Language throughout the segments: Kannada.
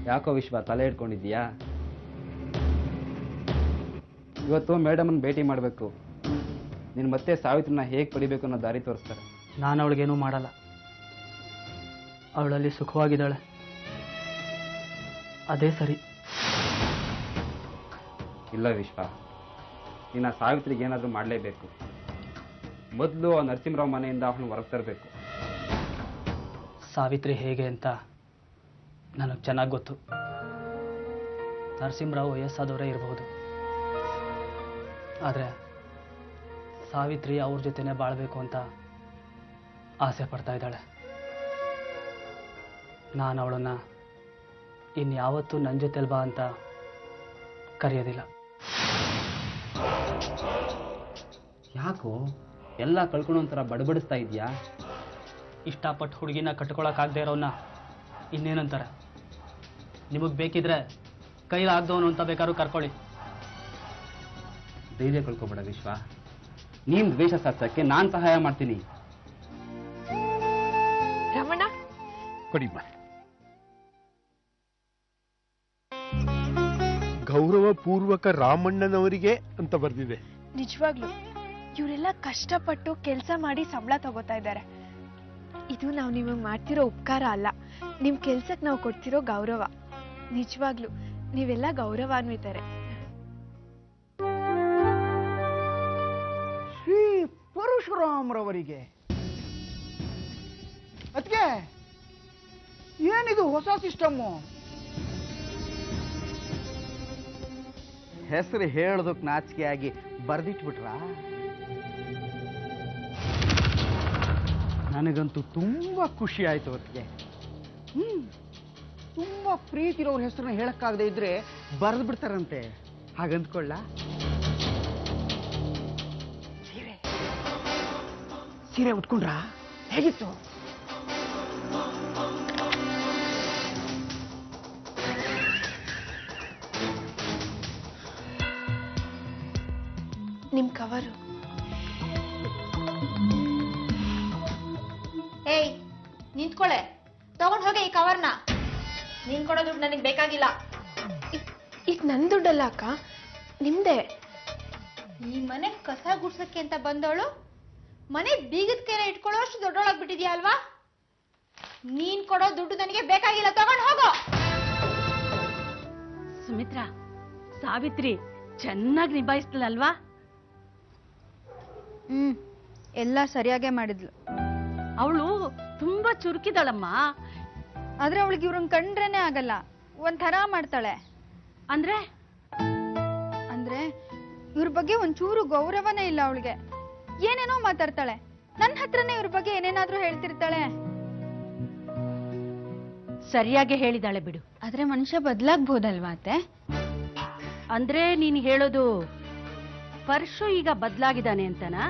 ಯಾಕೋ ವಿಶ್ವ ತಲೆ ಇಟ್ಕೊಂಡಿದ್ಯಾ? ಇವತ್ತು ಮೇಡಮನ್ನು ಭೇಟಿ ಮಾಡಬೇಕು. ನೀನು ಮತ್ತೆ ಸಾವಿತ್ರನ ಹೇಗೆ ಪಡಿಬೇಕು ಅನ್ನೋ ದಾರಿ ತೋರಿಸ್ತಾರೆ. ನಾನು ಅವಳಿಗೇನೂ ಮಾಡಲ್ಲ. ಅವಳಲ್ಲಿ ಸುಖವಾಗಿದ್ದಾಳೆ, ಅದೇ ಸರಿ. ಇಲ್ಲ ವಿಶ್ವ, ನೀನು ಸಾವಿತ್ರಿಗೆ ಏನಾದರೂ ಮಾಡಲೇಬೇಕು. ಮೊದಲು ಆ ನರಸಿಂಹರಾವ್ ಮನೆಯಿಂದ ಅವಳನ್ನು ಹೊರಗೆ ತರಬೇಕು. ಸಾವಿತ್ರಿ ಹೇಗೆ ಅಂತ ನನಗೆ ಚೆನ್ನಾಗಿ ಗೊತ್ತು. ನರಸಿಂಹರಾವ್ ವಯಸ್ಸಾದವರೇ ಇರಬಹುದು, ಆದರೆ ಸಾವಿತ್ರಿ ಅವ್ರ ಜೊತೆನೇ ಬಾಳಬೇಕು ಅಂತ ಆಸೆ ಪಡ್ತಾ ಇದ್ದಾಳೆ. ನಾನು ಅವಳನ್ನು ಇನ್ಯಾವತ್ತೂ ನನ್ನ ಜೊತೆಲಿ ಬಾ ಅಂತ ಕರೆಯೋದಿಲ್ಲ. ಯಾಕೋ ಎಲ್ಲ ಕಳ್ಕೊಳ್ಳೋ ಒಂಥರ ಬಡಬಡಿಸ್ತಾ ಇದೆಯಾ? ಇಷ್ಟಪಟ್ಟು ಹುಡುಗಿನ ಕಟ್ಕೊಳಕ್ಕಾಗದೇ ಇರೋನ್ನ ಇನ್ನೇನಂತಾರೆ? ನಿಮಗೆ ಬೇಕಿದ್ರೆ ಕೈಲಾಗ್ದವನು ಅಂತ ಬೇಕಾದ್ರೂ ಕರ್ಕೊಳ್ಳಿ. ಧೈರ್ಯ ಕಳ್ಕೊಬೇಡ ವಿಶ್ವ. ನೀನು ದ್ವೇಷ ಸಾಧಿಸಕ್ಕೆ ನಾನು ಸಹಾಯ ಮಾಡ್ತೀನಿ. ರಮಣ ಕೊಡಿ. ಗೌರವ ಪೂರ್ವಕ ರಾಮಣ್ಣನವರಿಗೆ ಅಂತ ಬರ್ದಿದೆ. ನಿಜವಾಗ್ಲು ಇವರೆಲ್ಲ ಕಷ್ಟಪಟ್ಟು ಕೆಲಸ ಮಾಡಿ ಸಂಬಳ ತಗೋತಾ ಇದ್ದಾರೆ. ಇದು ನಾವು ನಿಮಗೆ ಮಾಡ್ತಿರೋ ಉಪಕಾರ ಅಲ್ಲ, ನಿಮ್ ಕೆಲ್ಸಕ್ಕೆ ನಾವು ಕೊಡ್ತಿರೋ ಗೌರವ. ನಿಜವಾಗ್ಲು ನೀವೆಲ್ಲ ಗೌರವಾನ್ವಿತಾರೆ. ಶ್ರೀ ಪರಶುರಾಮರವರಿಗೆ ಅದಕ್ಕೆ ಏನಿದು ಹೊಸ ಸಿಸ್ಟಮ್ಮು? ಹೆಸರು ಹೇಳೋದಕ್ಕೆ ನಾಚಿಕೆಯಾಗಿ ಬರ್ದಿಟ್ಬಿಟ್ರಾ? ನನಗಂತೂ ತುಂಬಾ ಖುಷಿ ಆಯ್ತು ಅದಕ್ಕೆ. ತುಂಬಾ ಪ್ರೀತಿ ಇರೋರ ಹೆಸರನ್ನ ಹೇಳಕ್ಕಾಗದೆ ಇದ್ರೆ ಬರೆದು ಬಿಡ್ತಾರಂತೆ. ಹಾಗಂದ್ಕೊಳ್ಳ. ಸೀರೆ ಸೀರೆ ಉಟ್ಕೊಂಡ್ರಾ? ಹೇಗಿತ್ತು? ನಿಮ್ ಕವರು. ಏಯ್ ನಿಂತ್ಕೊಳ್ಳೆ, ತಗೊಂಡ್ ಹೋಗಿ ಈ ಕವರ್ನ. ನೀನ್ ಕೊಡೋ ದುಡ್ಡು ನನಗೆ ಬೇಕಾಗಿಲ್ಲ. ಇದು ನನ್ ದುಡ್ಡಲ್ಲ ಅಕ್ಕ, ನಿಮ್ದೆ. ಈ ಮನೆ ಕಸ ಗುಡ್ಸಕ್ಕೆ ಅಂತ ಬಂದವಳು ಮನೆ ಬೀಗದ ಕೈನ ಇಟ್ಕೊಳ್ಳೋ ಅಷ್ಟು ದೊಡ್ಡೊಳಗ್ಬಿಟ್ಟಿದ್ಯಾ ಅಲ್ವಾ? ನೀನ್ ಕೊಡೋ ದುಡ್ಡು ನನಗೆ ಬೇಕಾಗಿಲ್ಲ, ತಗೊಂಡ್ ಹೋಗೋ. ಸುಮಿತ್ರಾ, ಸಾವಿತ್ರಿ ಚೆನ್ನಾಗಿ ನಿಭಾಯಿಸ್ಲಲ್ವಾ? ಎಲ್ಲ ಸರಿಯಾಗೇ ಮಾಡಿದ್ಲು. ಅವಳು ತುಂಬಾ ಚುರುಕಿದಾಳಮ್ಮ. ಆದ್ರೆ ಅವಳಿಗೆ ಇವ್ರನ್ನ ಕಂಡ್ರೇನೆ ಆಗಲ್ಲ, ಒಂಥರ ಮಾಡ್ತಾಳೆ. ಅಂದ್ರೆ ಅಂದ್ರೆ ಇವ್ರ ಬಗ್ಗೆ ಒಂಚೂರು ಗೌರವನೇ ಇಲ್ಲ ಅವಳಿಗೆ. ಏನೇನೋ ಮಾತಾಡ್ತಾಳೆ, ನನ್ನ ಹತ್ರನೇ ಇವ್ರ ಬಗ್ಗೆ ಏನೇನಾದ್ರೂ ಹೇಳ್ತಿರ್ತಾಳೆ. ಸರಿಯಾಗಿ ಹೇಳಿದಾಳೆ ಬಿಡು. ಆದ್ರೆ ಮನುಷ್ಯ ಬದಲಾಗ್ಬೋದಲ್ವಾ ಅತ್ತೆ? ಅಂದ್ರೆ ನೀನು ಹೇಳೋದು ಪರಶು ಈಗ ಬದಲಾಗಿದ್ದಾನೆ ಅಂತನಾ?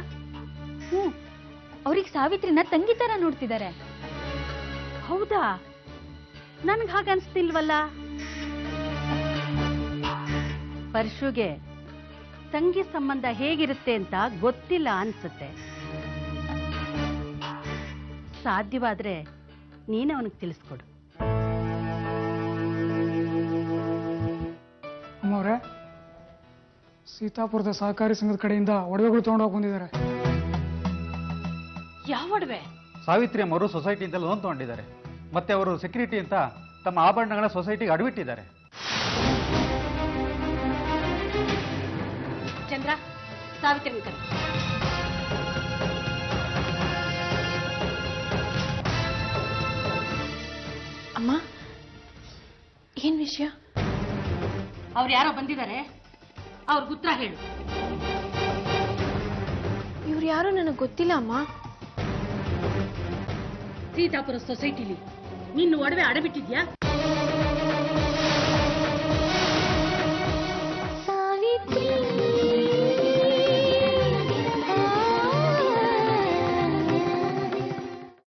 ಅವ್ರಿಗೆ ಸಾವಿತ್ರಿನ ತಂಗಿ ತರ ನೋಡ್ತಿದ್ದಾರೆ. ಹೌದಾ? ನನ್ಗೆ ಹಾಗನ್ಸ್ತಿಲ್ವಲ್ಲ. ಪರಶುಗೆ ತಂಗಿ ಸಂಬಂಧ ಹೇಗಿರುತ್ತೆ ಅಂತ ಗೊತ್ತಿಲ್ಲ ಅನ್ಸುತ್ತೆ. ಸಾಧ್ಯವಾದ್ರೆ ನೀನು ಅವನಿಗೆ ತಿಳಿಸ್ಕೊಡು. ಅಮ್ಮವ್ರೆ, ಸೀತಾಪುರದ ಸಹಕಾರಿ ಸಂಘದ ಕಡೆಯಿಂದ ಒಡವೆಗಳು ತಗೊಂಡೋಗಿ ಬಂದಿದ್ದಾರೆ. ಯಾವ ಒಡವೆ? ಸಾವಿತ್ರಿ ಅಮ್ಮವರು ಸೊಸೈಟಿಯಿಂದ ಲೋನ್ ತಗೊಂಡಿದ್ದಾರೆ. ಮತ್ತೆ ಅವರು ಸೆಕ್ಯೂರಿಟಿ ಅಂತ ತಮ್ಮ ಆಭರಣಗಳ ಸೊಸೈಟಿಗೆ ಅಡವಿಟ್ಟಿದ್ದಾರೆ. ಚಂದ್ರ, ಸಾವಿತ್ರಿ ಕರೆ. ಅಮ್ಮ, ಏನ್ ವಿಷಯ? ಅವ್ರು ಯಾರೋ ಬಂದಿದ್ದಾರೆ, ಅವ್ರಿಗೆ ಉತ್ತರ ಹೇಳು. ಇವ್ರು ಯಾರು ನನಗೆ ಗೊತ್ತಿಲ್ಲ ಅಮ್ಮ. ಸೀತಾಪುರ ಸೊಸೈಟಿಲಿ ನಿನ್ನ ಒಡವೆ ಅಡಬಿಟ್ಟಿದ್ಯಾ?